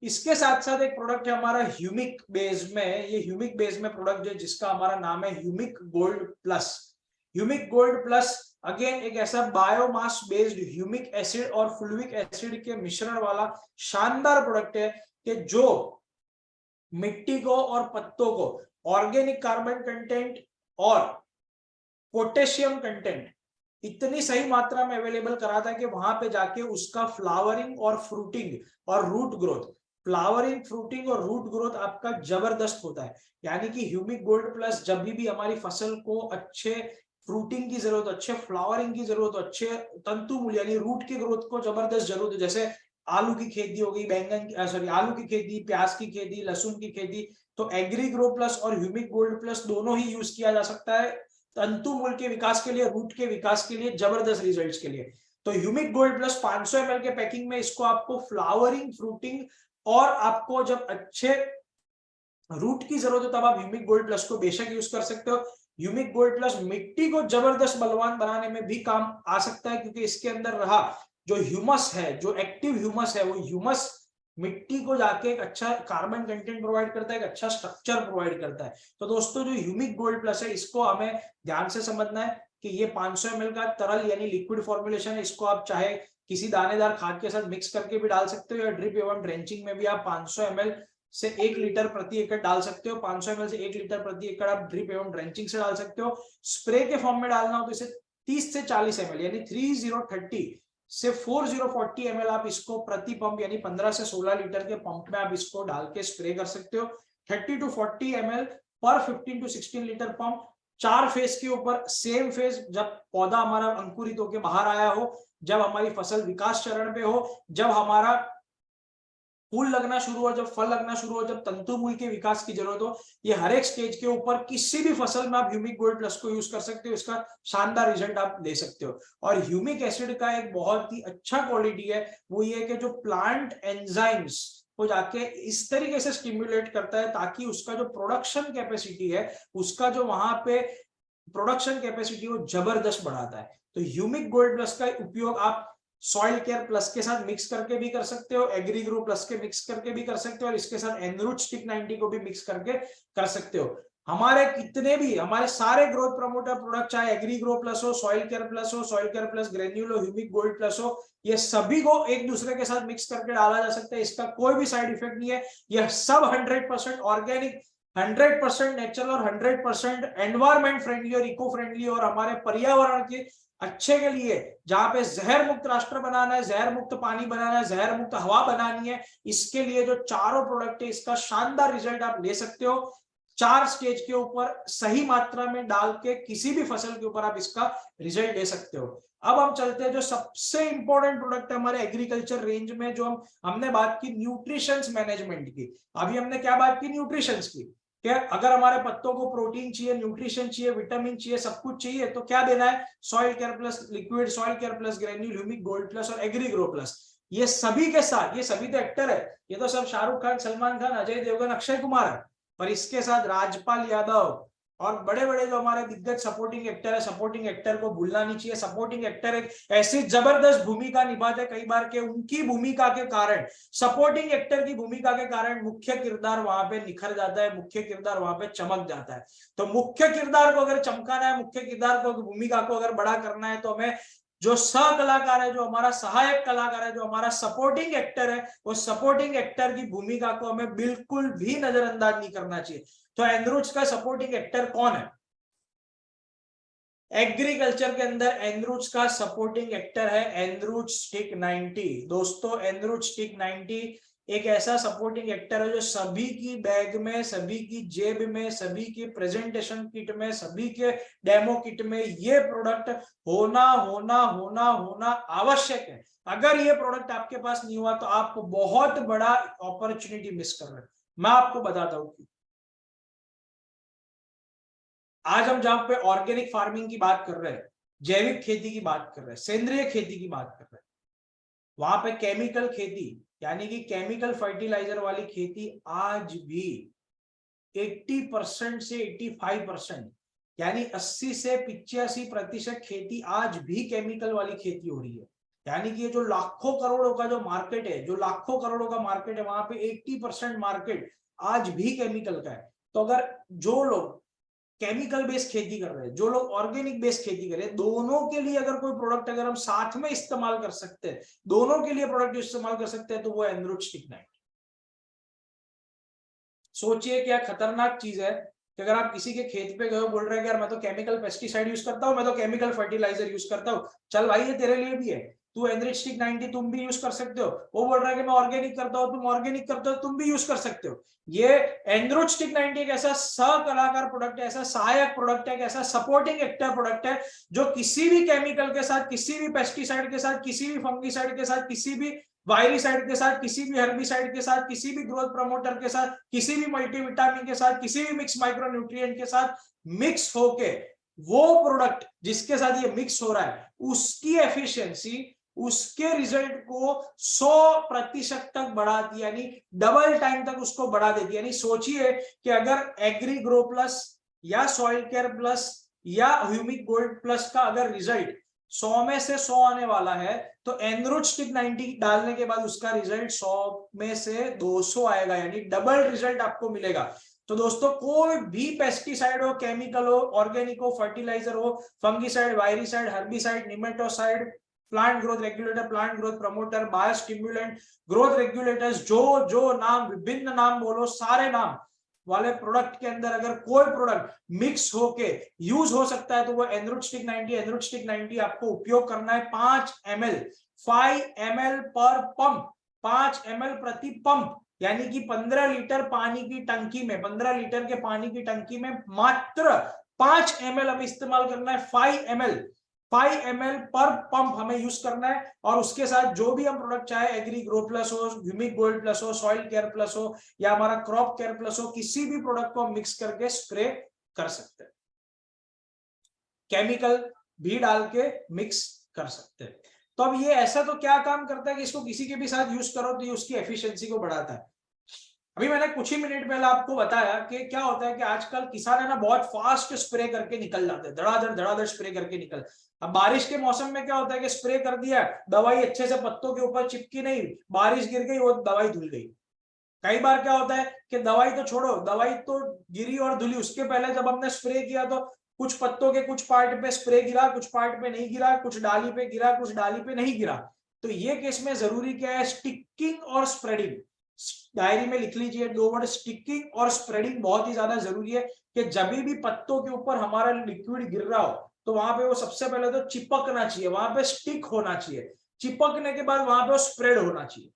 इसके साथ साथ एक प्रोडक्ट है हमारा ह्यूमिक बेस में, ये ह्यूमिक बेस में प्रोडक्ट है जिसका हमारा नाम है humic gold plus. Humic gold plus again एक ऐसा बायोमास बेस्ड ह्यूमिक एसिड और फुल्विक एसिड के मिश्रण वाला शानदार प्रोडक्ट है कि जो मिट्टी को और पत्तों को ऑर्गेनिक कार्बन कंटेंट और पोटेशियम कंटेंट इतनी सही मात्रा में अवेलेबल कराता है कि वहां पे जाके उसका फ्लावरिंग और फ्रूटिंग और रूट ग्रोथ, फ्लावरिंग फ्रूटिंग और रूट ग्रोथ आपका जबरदस्त होता है। यानी कि ह्यूमिक गोल्ड प्लस जब भी हमारी फसल को अच्छे फ्रूटिंग की जरूरत, अच्छे फ्लावरिंग की जरूरत, अच्छे तंतु मूल यानी रूट की ग्रोथ को जबरदस्त जरूरत है, जैसे आलू की खेती हो गई, आलू की खेती, प्याज की खेती, लहसुन की खेती, तो एग्रीग्रो प्लस और ह्यूमिक गोल्ड प्लस दोनों ही यूज किया जा सकता है तंतु मूल के विकास के लिए, रूट के विकास के लिए, जबरदस्त रिजल्ट्स के लिए। तो ह्यूमिक गोल्ड प्लस 500 ml के पैकिंग में इसको आपको फ्लावरिंग फ्रूटिंग और आपको जब अच्छे रूट की जरूरत हो तब आप ह्यूमिक गोल्ड प्लस को बेशक यूज कर सकते हो। ह्यूमिक गोल्ड प्लस मिट्टी को जबरदस्त बलवान बनाने में भी काम आ सकता है, क्योंकि इसके अंदर रहा जो ह्यूमस है, जो एक्टिव ह्यूमस है, वो ह्यूमस मिट्टी को जाके एक अच्छा कार्बन कंटेंट प्रोवाइड करता है, एक अच्छा स्ट्रक्चर प्रोवाइड करता है। तो दोस्तों जो ह्यूमिक गोल्ड प्लस है इसको हमें ध्यान से समझना है कि ये 500 ml का तरल यानी लिक्विड फॉर्मुलेशन है। इसको आप चाहे किसी दानेदार खाद के साथ मिक्स करके भी डाल सकते हो, या ड्रिप एवं ड्रेंचिंग में भी आप 500 ml से 1 लीटर प्रति एकड़ डाल सकते हो। 500 ml से 1 लीटर प्रति एकड़ आप ड्रिप एवं ड्रेंचिंग से डाल सकते हो। स्प्रे के फॉर्म में डालना हो तो इसे 30 से 40 ml यानी 3030 से 4040 ml आप इसको प्रति पंप यानी 15 से 16 लीटर के पंप में आप इसको डाल के स्प्रे कर सकते हो। 30 to 40 ml पर 15 to 16 लीटर पंप। 4 फेज के ऊपर, सेम फेज जब पौधा हमारा अंकुरित होकर बाहर आया हो, जब हमारी फसल विकास चरण पे हो, जब हमारा फूल लगना शुरू हो, जब फल लगना शुरू हो, जब तंतु मूल के विकास की जरूरत हो, ये हर एक स्टेज के ऊपर किसी भी फसल में आप ह्यूमिक गोल्ड प्लस को यूज कर सकते हो। इसका शानदार रिजल्ट आप ले सकते हो। और ह्यूमिक एसिड का एक बहुत ही अच्छा क्वालिटी है, वो ये कि जो प्लांट एंजाइम्स को जाके इस तरीके से स्टिमुलेट करता है ताकि उसका जो प्रोडक्शन कैपेसिटी है, उसका जो वहां पे प्रोडक्शन कैपेसिटी वो जबरदस्त बढ़ाता है। तो ह्यूमिक गोल्ड प्लस का उपयोग आप सॉइल केयर प्लस के साथ मिक्स करके भी कर सकते हो, एग्रीग्रो प्लस के मिक्स करके भी कर सकते हो, और इसके साथ एनरूट स्टिक 90 को भी मिक्स करके कर सकते हो। हमारे कितने भी, हमारे सारे ग्रोथ प्रमोटर प्रोडक्ट, चाहे एग्रीग्रो प्लस हो, सॉइल केयर प्लस हो, सॉइल केयर प्लस ग्रेन्यूल हो, ह्यूमिक गोल्ड प्लस हो, ये सभी को एक दूसरे के साथ मिक्स करके डाला जा सकता है। इसका कोई भी साइड इफेक्ट नहीं है। यह सब 100% ऑर्गेनिक, 100% नेचुरल और 100% एनवायरमेंट फ्रेंडली और इको फ्रेंडली और हमारे पर्यावरण के अच्छे के लिए, जहां पे जहर मुक्त राष्ट्र बनाना है, जहर मुक्त पानी बनाना है, जहर मुक्त हवा बनानी है, इसके लिए जो चारों प्रोडक्ट है इसका शानदार रिजल्ट आप ले सकते हो। 4 स्टेज के ऊपर सही मात्रा में डाल के किसी भी फसल के ऊपर आप इसका रिजल्ट ले सकते हो। अब हम चलते हैं जो सबसे इंपॉर्टेंट प्रोडक्ट है हमारे एग्रीकल्चर रेंज में, जो हमने बात की न्यूट्रिशन मैनेजमेंट की। अभी हमने क्या बात की? न्यूट्रिशन की। क्या अगर हमारे पत्तों को प्रोटीन चाहिए, न्यूट्रिशन चाहिए, विटामिन चाहिए, सब कुछ चाहिए, तो क्या देना है? Soil care plus liquid, soil care plus granule, humic gold plus और एग्री ग्रो प्लस। ये सभी के साथ, ये सभी तो एक्टर है, ये तो सब शाहरुख खान, सलमान खान, अजय देवगन, अक्षय कुमार है, पर इसके साथ राजपाल यादव और बड़े बड़े जो हमारे दिग्गज सपोर्टिंग एक्टर है, सपोर्टिंग एक्टर को भूलना नहीं चाहिए। सपोर्टिंग एक्टर एक ऐसी जबरदस्त भूमिका निभाते कई बार के उनकी भूमिका के कारण, सपोर्टिंग एक्टर की भूमिका के कारण मुख्य किरदार वहां पे निखर जाता है, मुख्य किरदार वहां पे चमक जाता है। तो मुख्य किरदार को अगर चमकाना है, मुख्य किरदार को, भूमिका को अगर बड़ा करना है, तो हमें जो सह कलाकार है, जो हमारा सहायक कलाकार है, जो हमारा सपोर्टिंग एक्टर है, वो सपोर्टिंग एक्टर की भूमिका को हमें बिल्कुल भी नजरअंदाज नहीं करना चाहिए। तो एनरूट्स का सपोर्टिंग एक्टर कौन है? एग्रीकल्चर के अंदर एनरूट्स का सपोर्टिंग एक्टर है एनरूट स्टिक 90। दोस्तों एनरूट स्टिक 90 एक ऐसा सपोर्टिंग एक्टर है जो सभी की बैग में, सभी की जेब में, सभी की प्रेजेंटेशन किट में, सभी के डेमो किट में ये प्रोडक्ट होना होना होना होना आवश्यक है। अगर ये प्रोडक्ट आपके पास नहीं हुआ तो आप बहुत बड़ा अपॉर्चुनिटी मिस कर रहे हैं। मैं आपको बताता हूं कि आज हम जहां पे ऑर्गेनिक फार्मिंग की बात कर रहे हैं, जैविक खेती की बात कर रहे हैं, सेंद्रिय खेती की बात कर रहे हैं, वहां पे केमिकल खेती यानी कि केमिकल फर्टिलाइजर वाली खेती आज भी 80% से 85% यानी 80 से 85% खेती आज भी केमिकल वाली खेती हो रही है। यानी कि ये जो लाखों करोड़ों का जो मार्केट है, जो लाखों करोड़ों का मार्केट है, वहां पे 80% मार्केट आज भी केमिकल का है। तो अगर जो लोग केमिकल बेस्ड खेती कर रहे हैं, जो लोग ऑर्गेनिक बेस्ड खेती कर रहे हैं, दोनों के लिए अगर कोई प्रोडक्ट अगर हम साथ में इस्तेमाल कर सकते हैं, दोनों के लिए प्रोडक्ट इस्तेमाल कर सकते हैं, तो वो एनरूट स्टिक 90। सोचिए क्या खतरनाक चीज है कि अगर आप किसी के खेत पे गए, बोल रहे हैं यार मैं तो केमिकल पेस्टिसाइड यूज करता हूं, मैं तो केमिकल फर्टिलाइजर यूज करता हूं, चल भाई ये तेरे लिए भी है, तू एनरिच स्टिक 90 तुम भी यूज कर सकते हो। वो बोल रहा है कि मैं ऑर्गेनिक करता हूं, तुम ऑर्गेनिक करते हो, तुम भी यूज कर सकते हो। ये एनरिच स्टिक 90 एक ऐसा सह कलाकार प्रोडक्ट है, ऐसा सहायक प्रोडक्ट है, एक ऐसा सपोर्टिंग एक्टर प्रोडक्ट है जो किसी भी केमिकल के साथ, किसी भी पेस्टिसाइड के साथ, किसी भी फंगीसाइड के साथ, किसी भी वायरिसाइड के साथ, किसी भी हर्बिसाइड के साथ, किसी भी ग्रोथ प्रमोटर के साथ, किसी भी मल्टीविटामिन के साथ, किसी भी मिक्स माइक्रोन्यूट्रिएंट के साथ मिक्स होके वो प्रोडक्ट जिसके साथ ये मिक्स हो रहा है उसकी एफिशिएंसी, उसके रिजल्ट को 100% तक बढ़ाती, यानी डबल टाइम तक उसको बढ़ा देती। यानी सोचिए कि अगर एग्री ग्रो प्लस या सॉइल केयर प्लस या ह्यूमिक गोल्ड प्लस का अगर रिजल्ट 100 में से 100 आने वाला है, तो एनरूट स्टिक 90 डालने के बाद उसका रिजल्ट 100 में से 200 आएगा, यानी डबल रिजल्ट आपको मिलेगा। तो दोस्तों कोई भी पेस्टिसाइड हो, केमिकल हो, ऑर्गेनिक हो, फर्टिलाइजर हो, fungicide, viricide, herbicide, nematicide, plant growth regulator, plant growth promoter, biostimulant, growth regulators, जो नाम, विभिन्न नाम बोलो, सारे नाम वाले प्रोडक्ट के अंदर अगर कोई प्रोडक्ट मिक्स होके यूज हो सकता है तो वो एनरूट स्टिक 90। एनरूट स्टिक 90 आपको उपयोग करना है 5 ml, 5 ml पर पंप, 5 ml प्रति पंप, यानी कि 15 लीटर पानी की टंकी में, 15 लीटर के पानी की टंकी में मात्र 5 ml हमें इस्तेमाल करना है। 5 ml पर पंप हमें यूज करना है, और उसके साथ जो भी हम प्रोडक्ट चाहे, एग्री ग्रो प्लस हो, ह्यूमिक गोल्ड प्लस हो, सॉइल केयर प्लस हो, या हमारा क्रॉप केयर प्लस हो, किसी भी प्रोडक्ट को हम मिक्स करके स्प्रे कर सकते हैं। केमिकल भी डाल के मिक्स कर सकते हैं। तो अब ये ऐसा तो क्या काम करता है कि इसको किसी के भी साथ यूज करो तो ये उसकी एफिशिएंसी को बढ़ाता है। अभी मैंने कुछ ही मिनट पहले आपको बताया कि क्या होता है कि आजकल किसान है ना बहुत फास्ट स्प्रे करके निकल जाते हैं, धड़ाधड़ स्प्रे करके निकल। अब बारिश के मौसम में क्या होता है कि स्प्रे कर दिया, दवाई अच्छे से पत्तों के ऊपर चिपकी नहीं, बारिश गिर गई, वो दवाई धुल गई। कई बार क्या होता है कि दवाई तो छोड़ो, दवाई तो गिरी और धुली, उसके पहले जब हमने स्प्रे किया तो कुछ पत्तों के कुछ पार्ट पे स्प्रे गिरा, कुछ पार्ट पे नहीं गिरा, कुछ डाली पे गिरा, कुछ डाली पे नहीं गिरा। तो ये केस में जरूरी क्या है? स्टिकिंग और स्प्रेडिंग। डायरी में लिख लीजिए 2 वर्ड, स्टिकिंग और स्प्रेडिंग बहुत ही ज्यादा जरूरी है कि जब भी पत्तों के ऊपर हमारा लिक्विड गिर रहा हो तो वहां पे वो सबसे पहले तो चिपकना चाहिए, वहां पे स्टिक होना चाहिए, चिपकने के बाद वहां पे वो स्प्रेड होना चाहिए।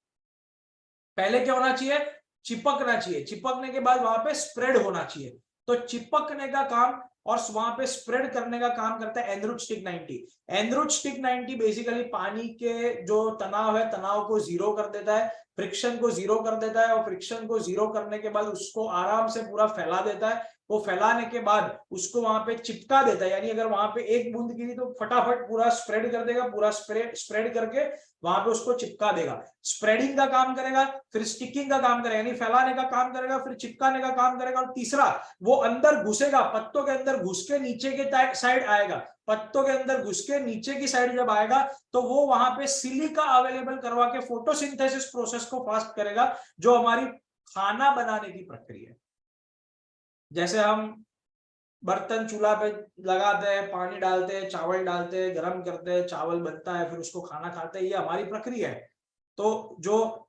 पहले क्या होना चाहिए? चिपकना चाहिए, चिपकने के बाद वहां पे स्प्रेड होना चाहिए। तो चिपकने का काम और वहां पे स्प्रेड करने का काम करता है en route stick 90। En route stick 90 basically पानी के जो तनाव है, तनाव को जीरो कर देता है, फ्रिक्शन को जीरो कर देता है, और फ्रिक्शन को जीरो करने के बाद उसको आराम से पूरा फैला देता है। वो फैलाने के बाद उसको वहां पे चिपका देता है, यानी अगर वहां पे एक बूंद गिरी तो फटाफट पूरा स्प्रेड कर देगा, पूरा स्प्रेड करके वहां पे उसको चिपका देगा। स्प्रेडिंग का काम करेगा, फिर स्टिकिंग का काम करेगा, यानी फैलाने का काम करेगा, फिर चिपकाने का काम करेगा, और तीसरा वो अंदर घुसेगा, पत्तों के अंदर घुस के नीचे के साइड आएगा। पत्तों के अंदर घुस के नीचे की साइड जब आएगा तो वो वहां पे सिलिका अवेलेबल करवा के फोटोसिंथेसिस प्रोसेस को फास्ट करेगा, जो हमारी खाना बनाने की प्रक्रिया है। जैसे हम बर्तन चूल्हा पे लगाते हैं, पानी डालते हैं, चावल डालते हैं, गर्म करते हैं, चावल बनता है, फिर उसको खाना खाते हैं, ये हमारी प्रक्रिया है। तो जो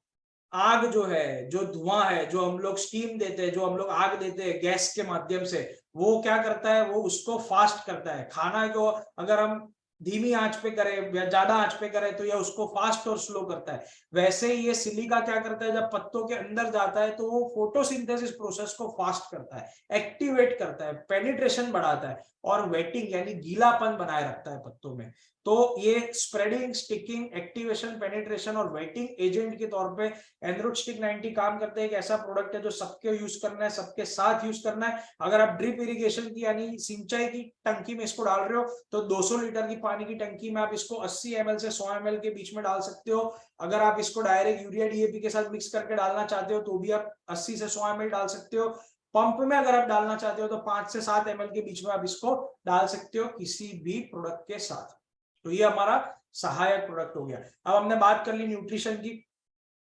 आग जो है, जो धुआं है, जो हम लोग स्टीम देते हैं, जो हम लोग आग देते हैं गैस के माध्यम से, वो क्या करता है, वो उसको फास्ट करता है। खाना को अगर हम धीमी आंच पे करें या ज्यादा आंच पे करें तो यह उसको फास्ट और स्लो करता है। वैसे ही ये सिलिका क्या करता है, जब पत्तों के अंदर जाता है तो वो फोटोसिंथेसिस प्रोसेस को फास्ट करता है, एक्टिवेट करता है, पेनिट्रेशन बढ़ाता है, और वेटिंग यानी गीलापन बनाए रखता है पत्तों में। तो ये स्प्रेडिंग, स्टिकिंग, एक्टिवेशन, पेनिट्रेशन और वेटिंग एजेंट के तौर पे एनरूट स्टिक 90 काम करते हैं। एक ऐसा प्रोडक्ट है जो सबके यूज करना है, सबके साथ यूज करना है। अगर आप ड्रिप इरिगेशन की यानी सिंचाई की टंकी में इसको डाल रहे हो तो 200 लीटर की पानी की टंकी में आप इसको 80 ml से 100 ml के बीच में डाल सकते हो। अगर आप इसको डायरेक्ट यूरिया डीएपी के साथ मिक्स करके डालना चाहते हो तो भी आप 80 से 100 ml डाल सकते हो। पंप में अगर आप डालना चाहते हो तो 5 से 7 ml के बीच में आप इसको डाल सकते हो किसी भी प्रोडक्ट के साथ। तो ये हमारा सहायक प्रोडक्ट हो गया। अब हमने बात कर ली न्यूट्रिशन की,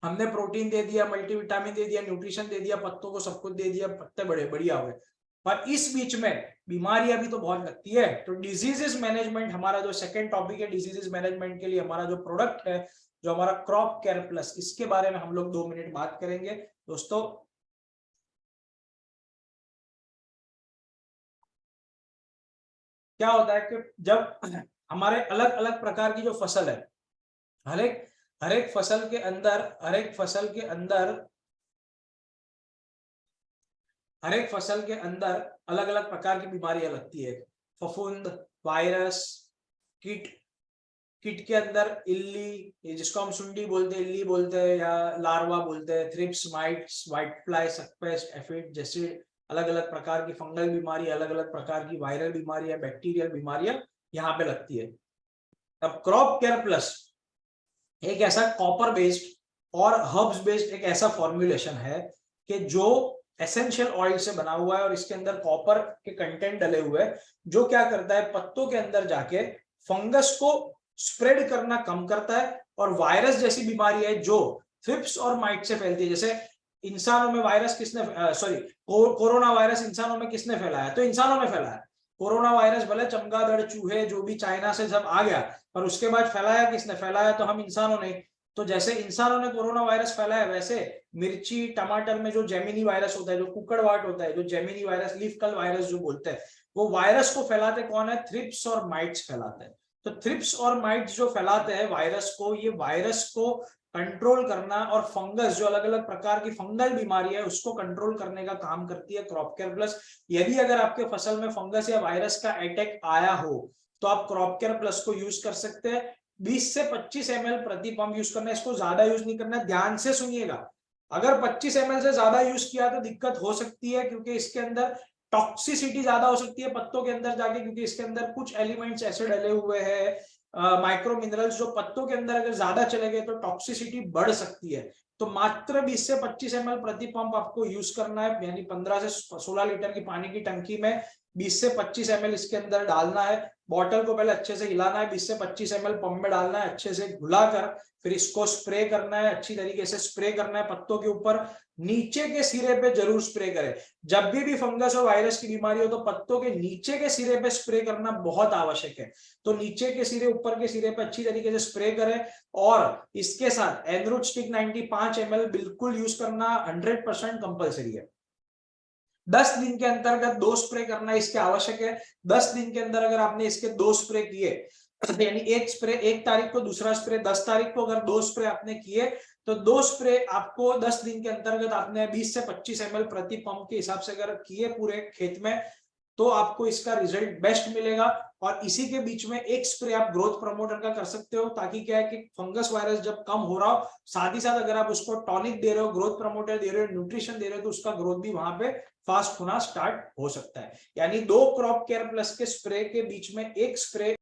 हमने प्रोटीन दे दिया, मल्टीविटामिन दे दिया, न्यूट्रिशन दे दिया, पत्तों को सब कुछ दे दिया, पत्ते बड़े बढ़िया हो गए। पर इस बीच में बीमारियां भी तो बहुत लगती है। तो डिजीजेस मैनेजमेंट हमारा जो सेकंड टॉपिक है, डिजीजेस मैनेजमेंट के लिए हमारा जो प्रोडक्ट है, जो हमारा क्रॉप केयर प्लस, इसके बारे में हम लोग 2 मिनट बात करेंगे दोस्तों। क्या होता है कि जब हमारे अलग अलग प्रकार की जो फसल है, हर एक फसल के अंदर, हर एक फसल के अंदर अलग अलग प्रकार की बीमारियां लगती है। फफूंद, वायरस, कीट, कीट के अंदर इल्ली, जिसको हम सुंडी बोलते हैं, इल्ली बोलते हैं या लार्वा बोलते हैं, thrips, mites, white fly, suck pest, aphid जैसे अलग अलग प्रकार की फंगल बीमारी, अलग अलग प्रकार की वायरल बीमारियां, बैक्टीरियल बीमारियां यहाँ पे लगती है। अब क्रॉप केयर प्लस एक ऐसा कॉपर बेस्ड और हर्ब्स बेस्ड एक ऐसा फॉर्मुलेशन है कि जो एसेंशियल ऑयल से बना हुआ है और इसके अंदर कॉपर के कंटेंट डले हुए हैं, जो क्या करता है, पत्तों के अंदर जाके फंगस को स्प्रेड करना कम करता है, और वायरस जैसी बीमारी है जो थ्रिप्स और माइट से फैलती है। जैसे इंसानों में वायरस किसने, कोरोना वायरस इंसानों में किसने फैलाया, तो इंसानों में फैलाया। कोरोना वायरस भले चमगादड़, चूहे, जो भी चाइना से जब आ गया, पर उसके बाद फैलाया किसने, फैलाया तो हम इंसानों ने। तो जैसे इंसानों ने कोरोना वायरस फैलाया, वैसे मिर्ची, टमाटर में जो जेमिनी वायरस होता है, जो कुकड़वाट होता है, जो Gemini virus, leaf curl virus जो बोलते हैं, वो वायरस को फैलाते कौन है, थ्रिप्स और माइट्स फैलाते हैं। तो थ्रिप्स और माइट्स जो फैलाते हैं वायरस को, ये वायरस को कंट्रोल करना, और फंगस जो अलग अलग प्रकार की फंगल बीमारी है उसको कंट्रोल करने का काम करती है क्रॉप केयर प्लस। यदि अगर आपके फसल में फंगस या वायरस का अटैक आया हो तो आप क्रॉप केयर प्लस को यूज कर सकते हैं। 20 से 25 ml प्रति पंप यूज करना है, इसको ज्यादा यूज नहीं करना है। ध्यान से सुनिएगा, अगर 25 ml से ज्यादा यूज किया तो दिक्कत हो सकती है, क्योंकि इसके अंदर टॉक्सिसिटी ज्यादा हो सकती है पत्तों के अंदर जाके, क्योंकि इसके अंदर कुछ एलिमेंट्स ऐसे डले हुए हैं, माइक्रो मिनरल्स, जो पत्तों के अंदर अगर ज्यादा चले गए तो टॉक्सिसिटी बढ़ सकती है। तो मात्र 20 से 25 ml प्रति पंप आपको यूज करना है, यानी 15 से 16 लीटर की पानी की टंकी में 20 से 25 ml इसके अंदर डालना है। बॉटल को पहले अच्छे से हिलाना है, 20 से 25 ml पंप में डालना है, अच्छे से घुलाकर फिर इसको स्प्रे करना है, अच्छी तरीके से स्प्रे करना है पत्तों के ऊपर। नीचे के सिरे पे जरूर स्प्रे करें। जब भी फंगस और वायरस की बीमारी हो तो पत्तों के नीचे के सिरे पे स्प्रे करना बहुत आवश्यक है। तो नीचे के सिरे, ऊपर के सिरे पे अच्छी तरीके से स्प्रे करें, और इसके साथ एनरूट स्टिक 90 5 ml बिल्कुल यूज करना 100% कंपलसरी है। 10 दिन के अंतर्गत 2 स्प्रे करना इसके आवश्यक है। 10 दिन के अंदर अगर आपने इसके 2 स्प्रे किए यानी एक स्प्रे 1 तारीख को, दूसरा स्प्रे 10 तारीख को, अगर 2 स्प्रे आपने किए तो 2 स्प्रे आपको 10 दिन के अंतर्गत आपने 20 से 25 ml प्रति पंप के हिसाब से अगर किए पूरे खेत में, तो आपको इसका रिजल्ट बेस्ट मिलेगा। और इसी के बीच में एक स्प्रे आप ग्रोथ प्रमोटर का कर सकते हो, ताकि क्या है कि फंगस वायरस जब कम हो रहा हो, साथ ही साथ अगर आप उसको टॉनिक दे रहे हो, ग्रोथ प्रमोटर दे रहे हो, न्यूट्रिशन दे रहे हो, तो उसका ग्रोथ भी वहां पे फास्ट होना स्टार्ट हो सकता है। यानी 2 क्रॉप केयर प्लस के स्प्रे के बीच में एक स्प्रे